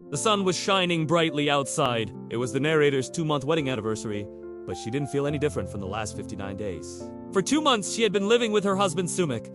The sun was shining brightly outside. It was the narrator's 2-month wedding anniversary, but she didn't feel any different from the last 59 days. For 2 months, she had been living with her husband Sumik.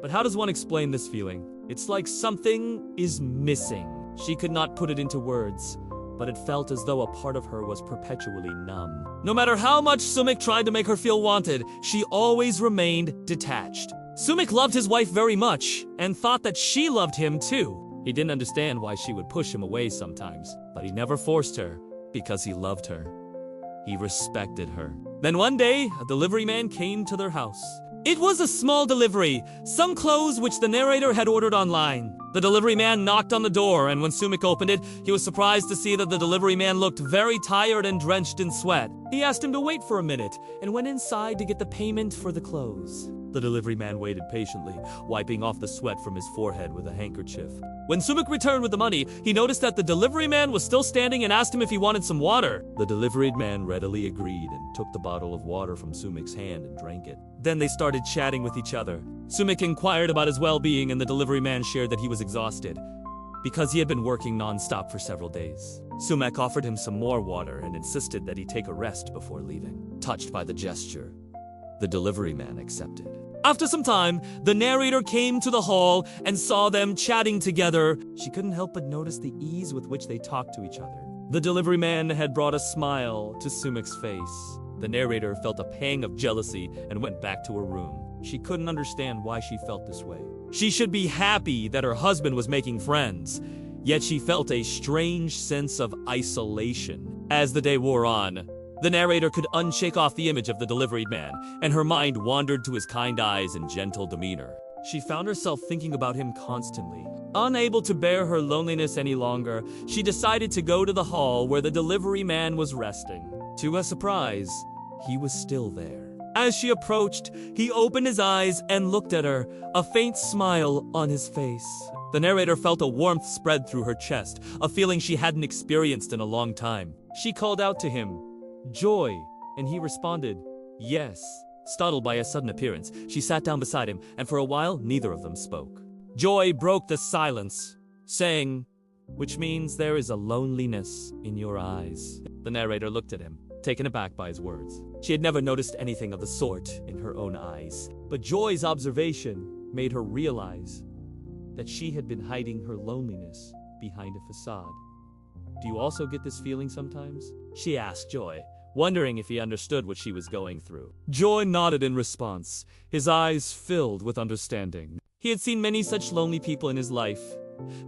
But how does one explain this feeling? It's like something is missing. She could not put it into words, but it felt as though a part of her was perpetually numb. No matter how much Sumik tried to make her feel wanted, she always remained detached. Sumik loved his wife very much, and thought that she loved him too. He didn't understand why she would push him away sometimes, but he never forced her, because he loved her. He respected her. Then one day, a delivery man came to their house. It was a small delivery, some clothes which the narrator had ordered online. The delivery man knocked on the door, and when Sumik opened it, he was surprised to see that the delivery man looked very tired and drenched in sweat. He asked him to wait for a minute, and went inside to get the payment for the clothes. The delivery man waited patiently, wiping off the sweat from his forehead with a handkerchief. When Sumik returned with the money, he noticed that the delivery man was still standing and asked him if he wanted some water. The delivery man readily agreed and took the bottle of water from Sumik's hand and drank it. Then they started chatting with each other. Sumik inquired about his well-being, and the delivery man shared that he was exhausted because he had been working non-stop for several days. Sumik offered him some more water and insisted that he take a rest before leaving. Touched by the gesture, the delivery man accepted. After some time, the narrator came to the hall and saw them chatting together. She couldn't help but notice the ease with which they talked to each other. The delivery man had brought a smile to Sumik's face. The narrator felt a pang of jealousy and went back to her room. She couldn't understand why she felt this way. She should be happy that her husband was making friends, yet she felt a strange sense of isolation. As the day wore on, the narrator could unshake off the image of the delivery man, and her mind wandered to his kind eyes and gentle demeanor. She found herself thinking about him constantly. Unable to bear her loneliness any longer, she decided to go to the hall where the delivery man was resting. To her surprise, he was still there. As she approached, he opened his eyes and looked at her, a faint smile on his face. The narrator felt a warmth spread through her chest, a feeling she hadn't experienced in a long time. She called out to him, "Joy," and he responded, "Yes." Startled by his sudden appearance, she sat down beside him, and for a while, neither of them spoke. Joy broke the silence, saying, "Which means there is a loneliness in your eyes." The narrator looked at him, taken aback by his words. She had never noticed anything of the sort in her own eyes, but Joy's observation made her realize that she had been hiding her loneliness behind a facade. "Do you also get this feeling sometimes?" she asked Joy, wondering if he understood what she was going through. Joy nodded in response, his eyes filled with understanding. He had seen many such lonely people in his life.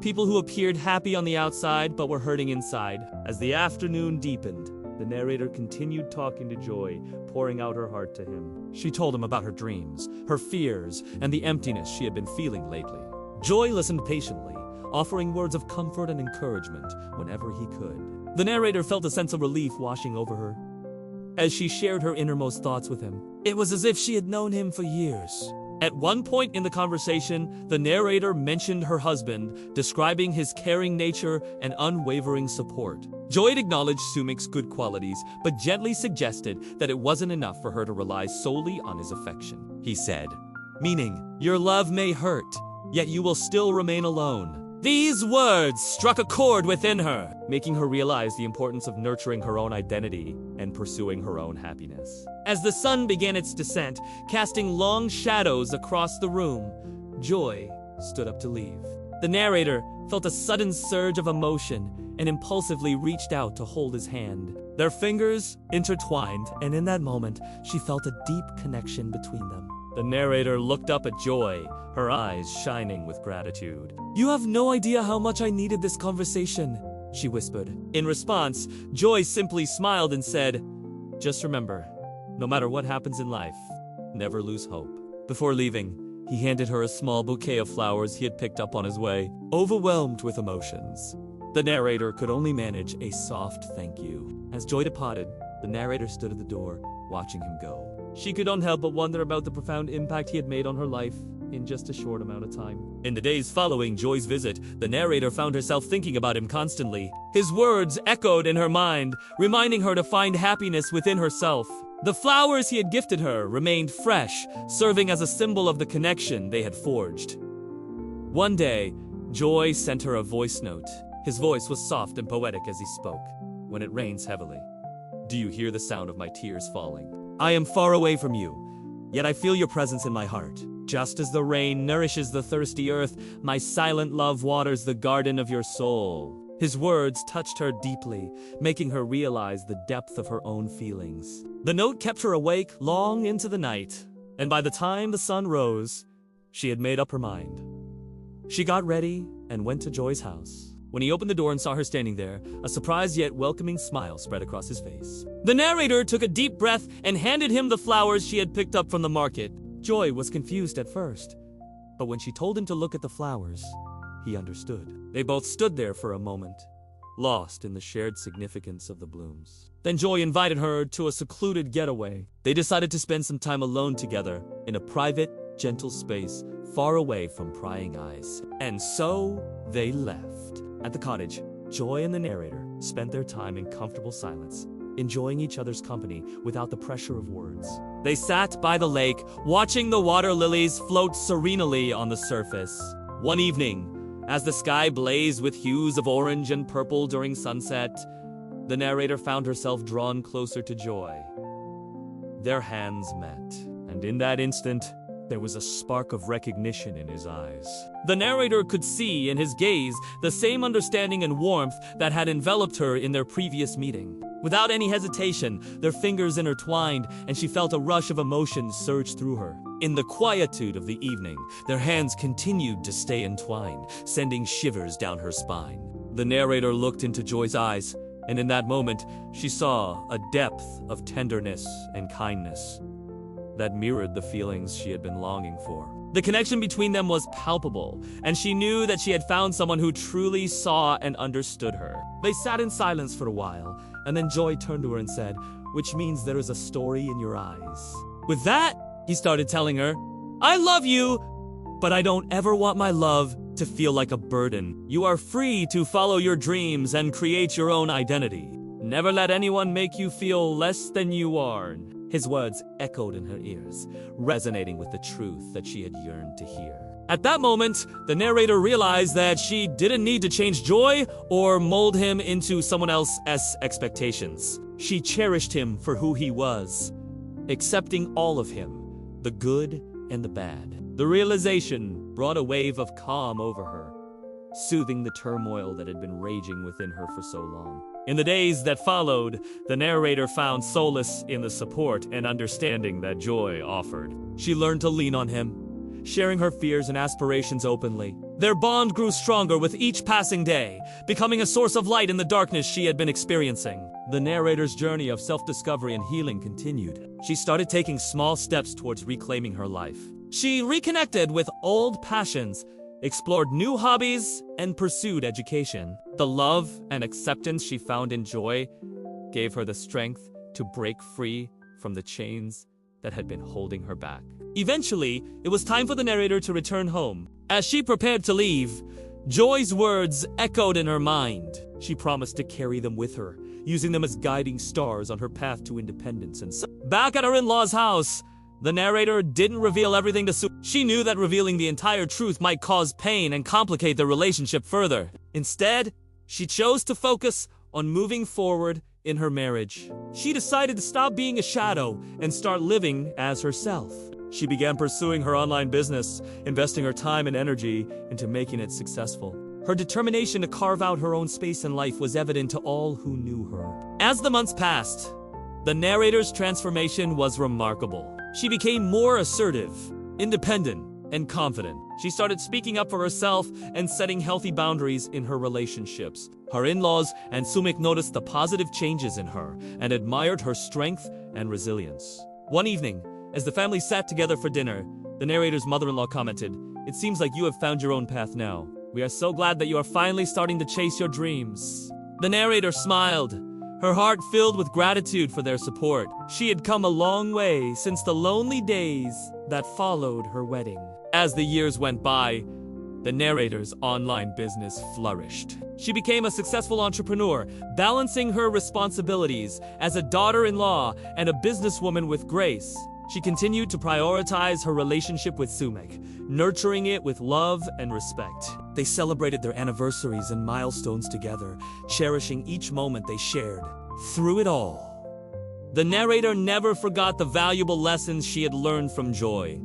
People who appeared happy on the outside but were hurting inside. As the afternoon deepened, the narrator continued talking to Joy, pouring out her heart to him. She told him about her dreams, her fears, and the emptiness she had been feeling lately. Joy listened patiently, offering words of comfort and encouragement whenever he could. The narrator felt a sense of relief washing over her as she shared her innermost thoughts with him. It was as if she had known him for years. At one point in the conversation, the narrator mentioned her husband, describing his caring nature and unwavering support. Joy acknowledged Sumik's good qualities, but gently suggested that it wasn't enough for her to rely solely on his affection. He said, meaning, "Your love may hurt, yet you will still remain alone." These words struck a chord within her, making her realize the importance of nurturing her own identity and pursuing her own happiness. As the sun began its descent, casting long shadows across the room, Joy stood up to leave. The narrator felt a sudden surge of emotion and impulsively reached out to hold his hand. Their fingers intertwined, and in that moment, she felt a deep connection between them. The narrator looked up at Joy, her eyes shining with gratitude. "You have no idea how much I needed this conversation," she whispered. In response, Joy simply smiled and said, "Just remember, no matter what happens in life, never lose hope." Before leaving, he handed her a small bouquet of flowers he had picked up on his way. Overwhelmed with emotions, the narrator could only manage a soft thank you. As Joy departed, the narrator stood at the door, watching him go. She could not help but wonder about the profound impact he had made on her life in just a short amount of time. In the days following Joy's visit, the narrator found herself thinking about him constantly. His words echoed in her mind, reminding her to find happiness within herself. The flowers he had gifted her remained fresh, serving as a symbol of the connection they had forged. One day, Joy sent her a voice note. His voice was soft and poetic as he spoke. When it rains heavily, do you hear the sound of my tears falling? I am far away from you, yet I feel your presence in my heart. Just as the rain nourishes the thirsty earth, my silent love waters the garden of your soul. His words touched her deeply, making her realize the depth of her own feelings. The note kept her awake long into the night, and by the time the sun rose, she had made up her mind. She got ready and went to Joy's house. When he opened the door and saw her standing there, a surprised yet welcoming smile spread across his face. The narrator took a deep breath and handed him the flowers she had picked up from the market. Joy was confused at first, but when she told him to look at the flowers, he understood. They both stood there for a moment, lost in the shared significance of the blooms. Then Joy invited her to a secluded getaway. They decided to spend some time alone together in a private, gentle space far away from prying eyes. And so they left. At the cottage, Joy and the narrator spent their time in comfortable silence, enjoying each other's company without the pressure of words. They sat by the lake, watching the water lilies float serenely on the surface. One evening, as the sky blazed with hues of orange and purple during sunset, the narrator found herself drawn closer to Joy. Their hands met, and in that instant, there was a spark of recognition in his eyes. The narrator could see in his gaze the same understanding and warmth that had enveloped her in their previous meeting. Without any hesitation, their fingers intertwined, and she felt a rush of emotion surge through her. In the quietude of the evening, their hands continued to stay entwined, sending shivers down her spine. The narrator looked into Joy's eyes, and in that moment, she saw a depth of tenderness and kindness that mirrored the feelings she had been longing for. The connection between them was palpable, and she knew that she had found someone who truly saw and understood her. They sat in silence for a while, and then Joy turned to her and said, "Which means there is a story in your eyes." With that, he started telling her, "I love you, but I don't ever want my love to feel like a burden. You are free to follow your dreams and create your own identity. Never let anyone make you feel less than you are." His words echoed in her ears, resonating with the truth that she had yearned to hear. At that moment, the narrator realized that she didn't need to change Joy or mold him into someone else's expectations. She cherished him for who he was, accepting all of him, the good and the bad. The realization brought a wave of calm over her, soothing the turmoil that had been raging within her for so long. In the days that followed, the narrator found solace in the support and understanding that Joy offered. She learned to lean on him, sharing her fears and aspirations openly. Their bond grew stronger with each passing day, becoming a source of light in the darkness she had been experiencing. The narrator's journey of self-discovery and healing continued. She started taking small steps towards reclaiming her life. She reconnected with old passions, explored new hobbies, and pursued education. The love and acceptance she found in Joy gave her the strength to break free from the chains that had been holding her back. Eventually, it was time for the narrator to return home. As she prepared to leave, Joy's words echoed in her mind. She promised to carry them with her, using them as guiding stars on her path to independence. And so, back at her in-laws' house, the narrator didn't reveal everything to Sue. She knew that revealing the entire truth might cause pain and complicate the relationship further. Instead, she chose to focus on moving forward in her marriage. She decided to stop being a shadow and start living as herself. She began pursuing her online business, investing her time and energy into making it successful. Her determination to carve out her own space in life was evident to all who knew her. As the months passed, the narrator's transformation was remarkable. She became more assertive, independent, and confident. She started speaking up for herself and setting healthy boundaries in her relationships. Her in-laws and Sumik noticed the positive changes in her and admired her strength and resilience. One evening, as the family sat together for dinner, the narrator's mother-in-law commented, "It seems like you have found your own path now. We are so glad that you are finally starting to chase your dreams." The narrator smiled, her heart filled with gratitude for their support. She had come a long way since the lonely days that followed her wedding. As the years went by, the narrator's online business flourished. She became a successful entrepreneur, balancing her responsibilities as a daughter-in-law and a businesswoman with grace. She continued to prioritize her relationship with Sumik, nurturing it with love and respect. They celebrated their anniversaries and milestones together, cherishing each moment they shared. Through it all, the narrator never forgot the valuable lessons she had learned from Joy.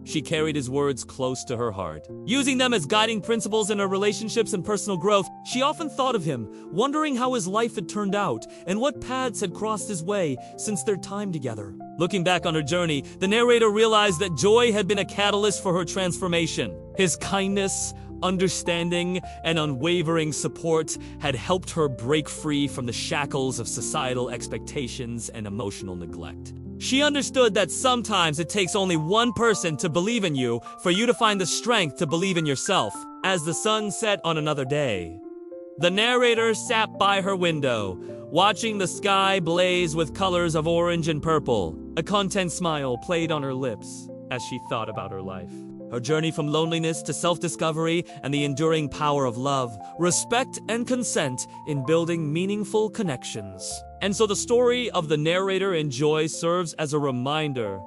She carried his words close to her heart. Using them as guiding principles in her relationships and personal growth, she often thought of him, wondering how his life had turned out and what paths had crossed his way since their time together. Looking back on her journey, the narrator realized that Joy had been a catalyst for her transformation. His kindness, understanding, and unwavering support had helped her break free from the shackles of societal expectations and emotional neglect. She understood that sometimes it takes only one person to believe in you for you to find the strength to believe in yourself. As the sun set on another day, the narrator sat by her window, watching the sky blaze with colors of orange and purple. A content smile played on her lips as she thought about her life. Her journey from loneliness to self-discovery and the enduring power of love, respect, and consent in building meaningful connections. And so the story of the narrator and Joy serves as a reminder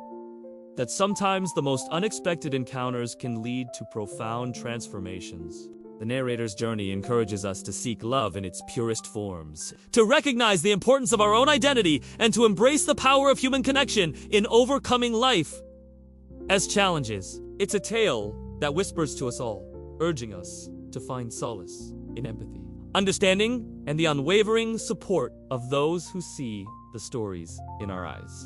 that sometimes the most unexpected encounters can lead to profound transformations. The narrator's journey encourages us to seek love in its purest forms, to recognize the importance of our own identity, and to embrace the power of human connection in overcoming life as challenges. It's a tale that whispers to us all, urging us to find solace in empathy, understanding, and the unwavering support of those who see the stories in our eyes.